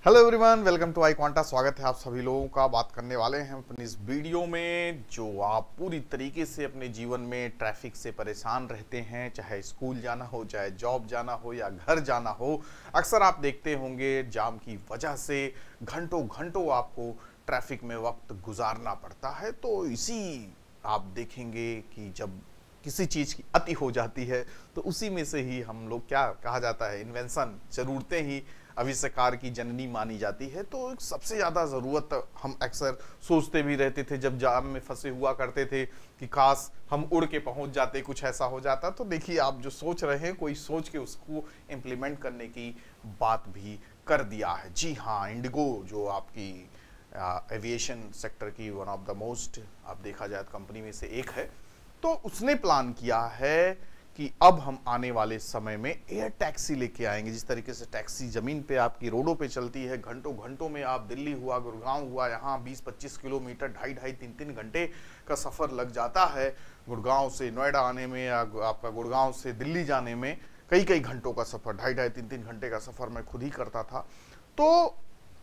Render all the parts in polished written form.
Hello everyone, welcome to I Quanta. स्वागत है आप सभी लोगों का। बात करने वाले हैं अपनी इस वीडियो में जो आप पूरी तरीके से अपने जीवन में ट्रैफिक से परेशान रहते हैं, चाहे स्कूल जाना हो, चाहे जॉब जाना हो या घर जाना हो। अक्सर आप देखते होंगे जाम की वजह से घंटों घंटों आपको ट्रैफिक में वक्त गुजारना पड़ता है। तो इसी आप देखेंगे कि जब किसी चीज़ की अति हो जाती है तो उसी में से ही हम लोग, क्या कहा जाता है, इन्वेंशन, जरूरतें ही आविष्कार की जननी मानी जाती है। तो सबसे ज़्यादा ज़रूरत हम अक्सर सोचते भी रहते थे जब जाम में फंसे हुआ करते थे कि काश हम उड़ के पहुंच जाते, कुछ ऐसा हो जाता। तो देखिए, आप जो सोच रहे हैं, कोई सोच के उसको इम्प्लीमेंट करने की बात भी कर दिया है। जी हाँ, इंडिगो जो आपकी एविएशन सेक्टर की वन ऑफ द मोस्ट, आप देखा जाए तो कंपनी में से एक है, तो उसने प्लान किया है कि अब हम आने वाले समय में एयर टैक्सी लेके आएंगे। जिस तरीके से टैक्सी जमीन पे आपकी रोडों पे चलती है, घंटों घंटों में आप दिल्ली हुआ, गुड़गांव हुआ, यहाँ 20-25 किलोमीटर, 2.5-3 घंटे का सफ़र लग जाता है। गुड़गांव से नोएडा आने में या आपका गुड़गांव से दिल्ली जाने में कई कई घंटों का सफ़र, 2.5-3 घंटे का सफ़र मैं खुद ही करता था। तो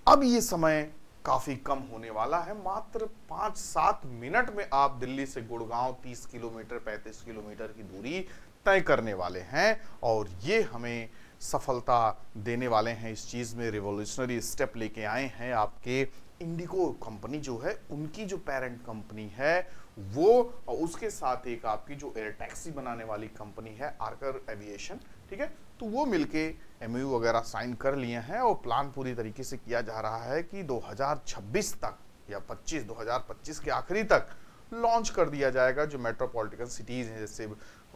अब ये समय काफी कम होने वाला है। मात्र 5-7 मिनट में आप दिल्ली से गुड़गांव 30 किलोमीटर 35 किलोमीटर की दूरी तय करने वाले हैं, और ये हमें सफलता देने वाले हैं। इस चीज में रिवॉल्यूशनरी स्टेप लेके आए हैं आपके इंडिगो कंपनी जो है, उनकी जो पेरेंट कंपनी है वो, और उसके साथ एक आपकी जो एयर टैक्सी बनाने वाली कंपनी है आर्कर एविएशन, ठीक है। तो वो मिलके एमओयू वगैरह साइन कर लिए हैं, और प्लान पूरी तरीके से किया जा रहा है कि 2026 तक या 2025 के आखिरी तक लॉन्च कर दिया जाएगा। जो मेट्रोपॉलिटन सिटीज हैं, जैसे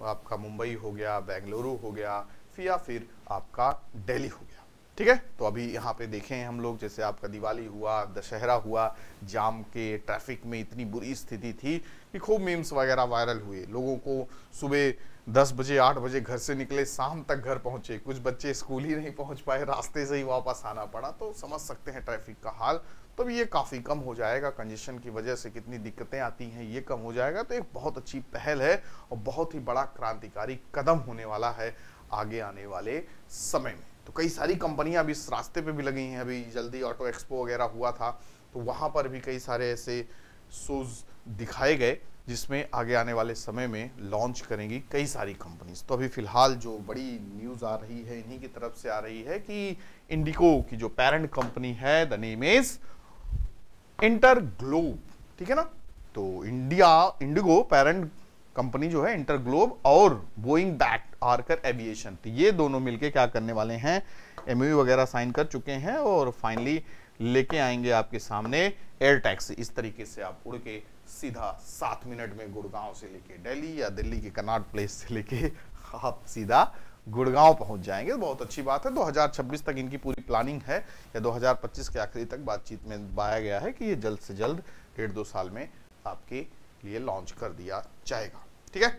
आपका मुंबई हो गया, बेंगलुरु हो गया, या फिर आपका दिल्ली हो गया, ठीक है। तो अभी यहाँ पे देखें हम लोग, जैसे आपका दिवाली हुआ, दशहरा हुआ, जाम के ट्रैफिक में इतनी बुरी स्थिति थी कि खूब मीम्स वगैरह वायरल हुए। लोगों को सुबह 10 बजे 8 बजे घर से निकले, शाम तक घर पहुंचे, कुछ बच्चे स्कूल ही नहीं पहुंच पाए, रास्ते से ही वापस आना पड़ा। तो समझ सकते हैं ट्रैफिक का हाल। तो ये काफ़ी कम हो जाएगा, कंजेशन की वजह से कितनी दिक्कतें आती हैं ये कम हो जाएगा। तो एक बहुत अच्छी पहल है और बहुत ही बड़ा क्रांतिकारी कदम होने वाला है आगे आने वाले समय में। तो कई सारी कंपनियां अभी इस रास्ते पे भी लगी हैं। अभी जल्दी ऑटो एक्सपो वगैरह हुआ था, तो वहाँ पर भी कई सारे ऐसे शोज दिखाए गए जिसमें आगे आने वाले समय में लॉन्च करेंगी कई सारी कंपनीज। तो अभी फिलहाल जो बड़ी न्यूज़ आ रही है इन्हीं की तरफ से आ रही है कि इंडिगो की जो पेरेंट कंपनी है, द नेम इज इंटरग्लोब, ठीक है ना। तो इंडिगो पेरेंट कंपनी जो है इंटरग्लोब, और बोइंग बैक्ड आर्कर एविएशन, तो ये दोनों मिलके क्या करने वाले हैं, एमओयू वगैरह साइन कर चुके हैं और फाइनली लेके आएंगे आपके सामने एयर टैक्सी। इस तरीके से आप उड़ के सीधा 7 मिनट में गुड़गांव से लेके दिल्ली, या दिल्ली के कनॉट प्लेस से लेके आप सीधा गुड़गांव पहुंच जाएंगे। बहुत अच्छी बात है। 2026 तक इनकी पूरी प्लानिंग है, या 2025 के आखिरी तक बातचीत में बताया गया है कि ये जल्द से जल्द 1.5-2 साल में आपके लिए लॉन्च कर दिया जाएगा, ठीक है।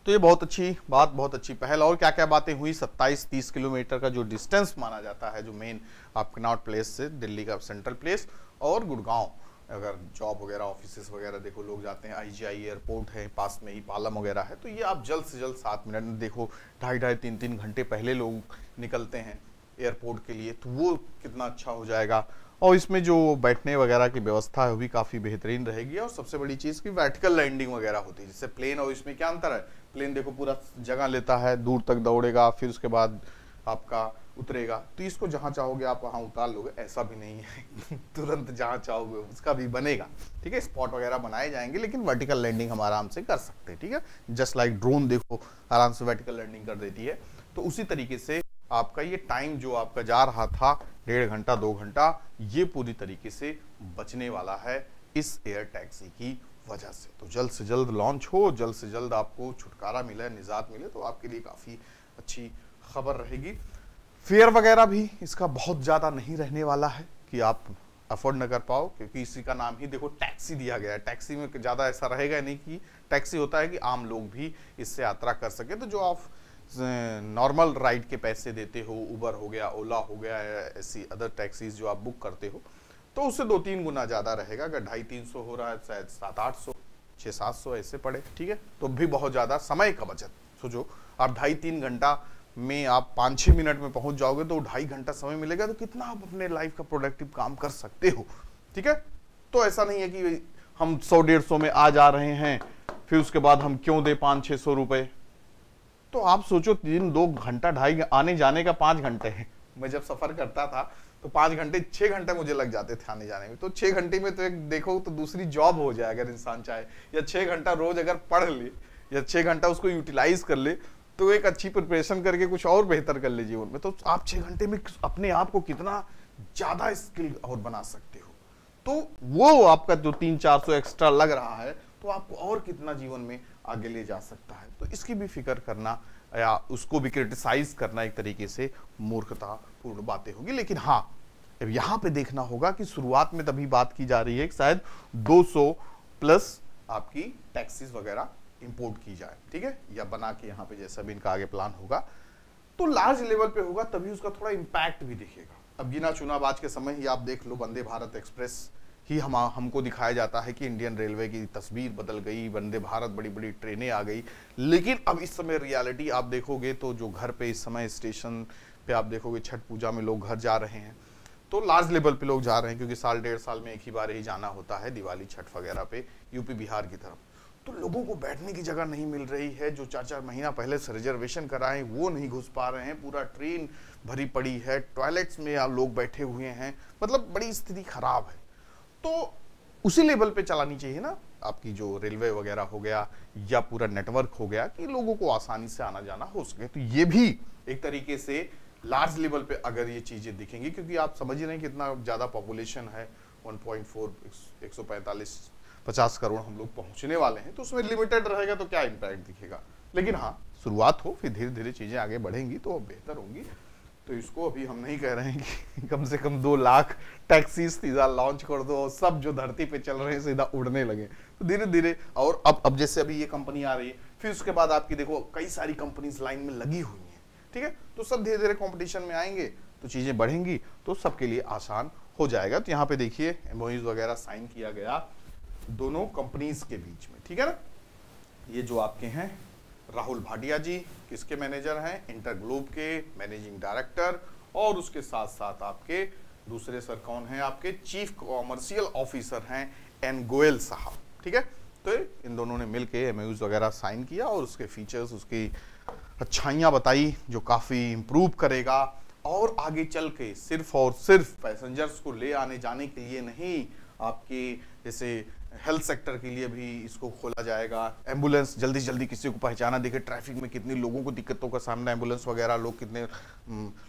तो ये बहुत अच्छी बात, बहुत अच्छी पहल। और क्या क्या बातें हुई, 27-30 किलोमीटर का जो डिस्टेंस माना जाता है, जो मेन आप कनॉट प्लेस से दिल्ली का सेंट्रल प्लेस और गुड़गांव, अगर जॉब वगैरह ऑफिस वगैरह देखो लोग जाते हैं, आईजीआई एयरपोर्ट है पास में ही, पालम वगैरह है, तो ये आप जल्द से जल्द 7 मिनट में, देखो 2.5-3 घंटे पहले लोग निकलते हैं एयरपोर्ट के लिए, तो वो कितना अच्छा हो जाएगा। और इसमें जो बैठने वगैरह की व्यवस्था है वो भी काफ़ी बेहतरीन रहेगी। और सबसे बड़ी चीज़ की वर्टिकल लैंडिंग वगैरह होती है, जैसे प्लेन और इसमें क्या अंतर है, प्लेन देखो पूरा जगह लेता है, दूर तक दौड़ेगा, फिर उसके बाद आपका उतरेगा, तो इसको जहाँ चाहोगे आप वहाँ उतार लोगे, ऐसा भी नहीं है तुरंत जहाँ चाहोगे उसका भी बनेगा, ठीक है। स्पॉट वगैरह बनाए जाएंगे, लेकिन वर्टिकल लैंडिंग हम आराम से कर सकते हैं, ठीक है। जस्ट लाइक ड्रोन देखो आराम से वर्टिकल लैंडिंग कर देती है। तो उसी तरीके से आपका ये टाइम जो आपका जा रहा था 1.5 घंटा 2 घंटा, ये पूरी तरीके से बचने वाला है इस एयर टैक्सी की वजह से। तो जल्द से जल्द लॉन्च हो, जल्द से जल्द आपको छुटकारा मिले, निजात मिले, तो आपके लिए काफ़ी अच्छी खबर रहेगी। फेयर वगैरह भी इसका बहुत ज़्यादा नहीं रहने वाला है कि आप अफोर्ड न कर पाओ, क्योंकि इसी का नाम ही देखो टैक्सी दिया गया है। टैक्सी में ज़्यादा ऐसा रहेगा नहीं कि टैक्सी होता है कि आम लोग भी इससे यात्रा कर सके। तो जो आप नॉर्मल राइड के पैसे देते हो, उबर हो गया, ओला हो गया, ऐसी अदर टैक्सीज जो आप बुक करते हो, तो उससे 2-3 गुना ज़्यादा रहेगा। अगर 250-300 हो रहा है, शायद 700-800, 600-700 ऐसे पड़े, ठीक है। तो भी बहुत ज़्यादा समय का बचत। सोचो आप 2.5-3 घंटा में आप 5-6 मिनट में पहुंच जाओगे तो 2.5 घंटा समय मिलेगा, तो कितना आप अपने लाइफ का प्रोडक्टिव काम कर सकते हो। ठीक है, तो ऐसा नहीं है कि हम 100-150 में आ जा रहे हैं, फिर उसके बाद हम क्यों दे 500-600 रुपए। तो आप सोचो 3-2 घंटा 2.5 आने जाने का 5 घंटे है। मैं जब सफर करता था तो 5 घंटे 6 घंटे मुझे लग जाते थे आने जाने में। तो 6 घंटे में तो एक देखो तो दूसरी जॉब हो जाए अगर इंसान चाहे, या 6 घंटा रोज अगर पढ़ ले या 6 घंटा उसको यूटिलाइज कर ले, तो एक अच्छी प्रिपरेशन करके कुछ और बेहतर कर ले जीवन में, तो आप 6 घंटे में अपने आप को कितना ज्यादा स्किल और बना सकते हो। तो वो आपका जो 300-400 एक्स्ट्रा लग रहा है, तो आपको और कितना जीवन में आगे ले जा सकता है। तो इसकी भी फिक्र करना या उसको भी क्रिटिसाइज करना एक तरीके से मूर्खतापूर्ण बातें होगी। लेकिन हाँ, अब यहां पे देखना होगा कि शुरुआत में तभी बात की जा रही है कि शायद 200 प्लस आपकी टैक्सीज वगैरह इंपोर्ट की जाए, ठीक है, या बना के यहाँ पे जैसा भी इनका आगे प्लान होगा तो लार्ज लेवल पे होगा, तभी उसका थोड़ा इंपैक्ट भी दिखेगा। अब गिना चुना आज के समय ही आप देख लो, वंदे भारत एक्सप्रेस ही हमको दिखाया जाता है कि इंडियन रेलवे की तस्वीर बदल गई, वंदे भारत बड़ी बड़ी ट्रेनें आ गई। लेकिन अब इस समय रियलिटी आप देखोगे तो जो घर पे इस समय स्टेशन पे आप देखोगे छठ पूजा में लोग घर जा रहे हैं, तो लार्ज लेवल पे लोग जा रहे हैं, क्योंकि साल 1.5 साल में एक ही बार ही जाना होता है दिवाली छठ वगैरह पे यूपी बिहार की तरफ। तो लोगों को बैठने की जगह नहीं मिल रही है, जो 4-4 महीना पहले से रिजर्वेशन कराएं वो नहीं घुस पा रहे हैं, पूरा ट्रेन भरी पड़ी है, टॉयलेट्स में लोग बैठे हुए हैं, मतलब बड़ी स्थिति खराब है। तो उसी लेवल पे चलानी चाहिए ना आपकी जो रेलवे वगैरह हो गया या पूरा नेटवर्क हो गया, कि लोगों को आसानी से आना जाना हो सके। तो ये भी एक तरीके से लार्ज लेवल पे अगर ये चीजें दिखेंगी, क्योंकि आप समझ ही नहीं कितना ज्यादा पॉपुलेशन है, 1.4 145-50 करोड़ हम लोग पहुंचने वाले हैं, तो उसमें लिमिटेड रहेगा तो क्या इम्पैक्ट दिखेगा। लेकिन हाँ, शुरुआत हो, फिर धीरे धीरे चीजें आगे बढ़ेंगी तो बेहतर होंगी। तो इसको अभी हम नहीं कह रहे हैं कि कम से कम 2 लाख टैक्सी सीधा लॉन्च कर दो और सब जो धरती पे चल रहे हैं सीधा उड़ने लगे, तो धीरे धीरे। और अब जैसे अभी ये कंपनी आ रही है, फिर उसके बाद आपकी देखो कई सारी कंपनीज लाइन में लगी हुई हैं, ठीक है, तो सब धीरे धीरे कंपटीशन में आएंगे तो चीजें बढ़ेंगी, तो सबके लिए आसान हो जाएगा। तो यहाँ पे देखिए एमओयूज वगैरह साइन किया गया दोनों कंपनीज के बीच में, ठीक है ना। ये जो आपके हैं राहुल भाटिया जी, किसके मैनेजर हैं, इंटरग्लोब के मैनेजिंग डायरेक्टर, और उसके साथ साथ आपके दूसरे सर कौन हैं, आपके चीफ कॉमर्शियल ऑफिसर हैं एन गोयल साहब, ठीक है। तो इन दोनों ने मिलके एमओयूज वगैरह साइन किया और उसके फीचर्स, उसकी अच्छाइयाँ बताई जो काफ़ी इम्प्रूव करेगा, और आगे चल के सिर्फ और सिर्फ पैसेंजर्स को ले आने जाने के लिए नहीं, आपके जैसे हेल्थ सेक्टर के लिए भी इसको खोला जाएगा। एम्बुलेंस जल्दी से जल्दी किसी को पहचाना दिखे, ट्रैफिक में कितनी लोगों को दिक्कतों का सामना, एम्बुलेंस वगैरह लोग कितने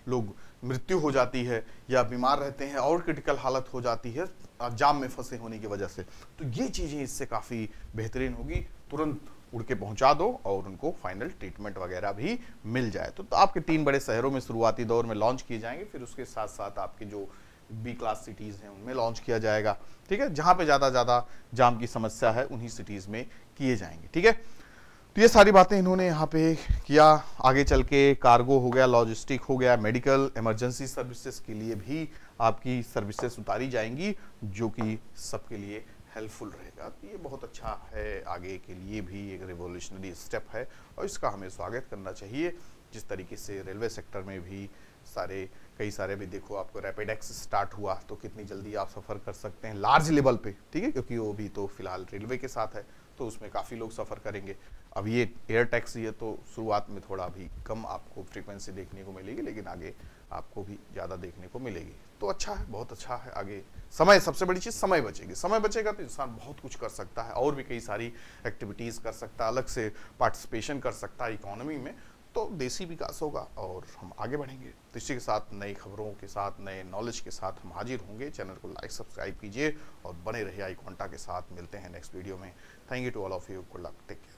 लोग मृत्यु हो जाती है या बीमार रहते हैं और क्रिटिकल हालत हो जाती है जाम में फंसे होने की वजह से। तो ये चीज़ें इससे काफ़ी बेहतरीन होगी, तुरंत उड़ के पहुंचा दो और उनको फाइनल ट्रीटमेंट वगैरह भी मिल जाए। तो आपके 3 बड़े शहरों में शुरुआती दौर में लॉन्च किए जाएंगे, फिर उसके साथ साथ आपके जो बी क्लास सिटीज़ हैं उनमें लॉन्च किया जाएगा, ठीक है, जहाँ पे ज़्यादा जाम की समस्या है उन्हीं सिटीज़ में किए जाएंगे, ठीक है। तो ये सारी बातें इन्होंने यहाँ पे किया। आगे चल के कार्गो हो गया, लॉजिस्टिक हो गया, मेडिकल इमरजेंसी सर्विसेज के लिए भी आपकी सर्विसेज उतारी जाएंगी, जो कि सबके लिए हेल्पफुल रहेगा। तो ये बहुत अच्छा है, आगे के लिए भी एक रिवोल्यूशनरी स्टेप है और इसका हमें स्वागत करना चाहिए। जिस तरीके से रेलवे सेक्टर में भी कई सारे भी देखो, आपको रैपिड एक्स स्टार्ट हुआ तो कितनी जल्दी आप सफ़र कर सकते हैं लार्ज लेवल पे, ठीक है, क्योंकि वो भी तो फिलहाल रेलवे के साथ है, तो उसमें काफ़ी लोग सफ़र करेंगे। अब ये एयर टैक्सी है तो शुरुआत में थोड़ा भी कम आपको फ्रीक्वेंसी देखने को मिलेगी, लेकिन आगे आपको भी ज़्यादा देखने को मिलेगी। तो अच्छा है, बहुत अच्छा है। आगे समय, सबसे बड़ी चीज़ समय बचेगी, समय बचेगा तो इंसान बहुत कुछ कर सकता है और भी कई सारी एक्टिविटीज़ कर सकता है, अलग से पार्टिसिपेशन कर सकता है इकोनॉमी में, तो देशी विकास होगा और हम आगे बढ़ेंगे। तो इसी के साथ नई खबरों के साथ, नए नॉलेज के साथ हम हाजिर होंगे। चैनल को लाइक सब्सक्राइब कीजिए और बने रहिए आई क्वांटा के साथ। मिलते हैं नेक्स्ट वीडियो में। Thank you to all of you, good luck, take care.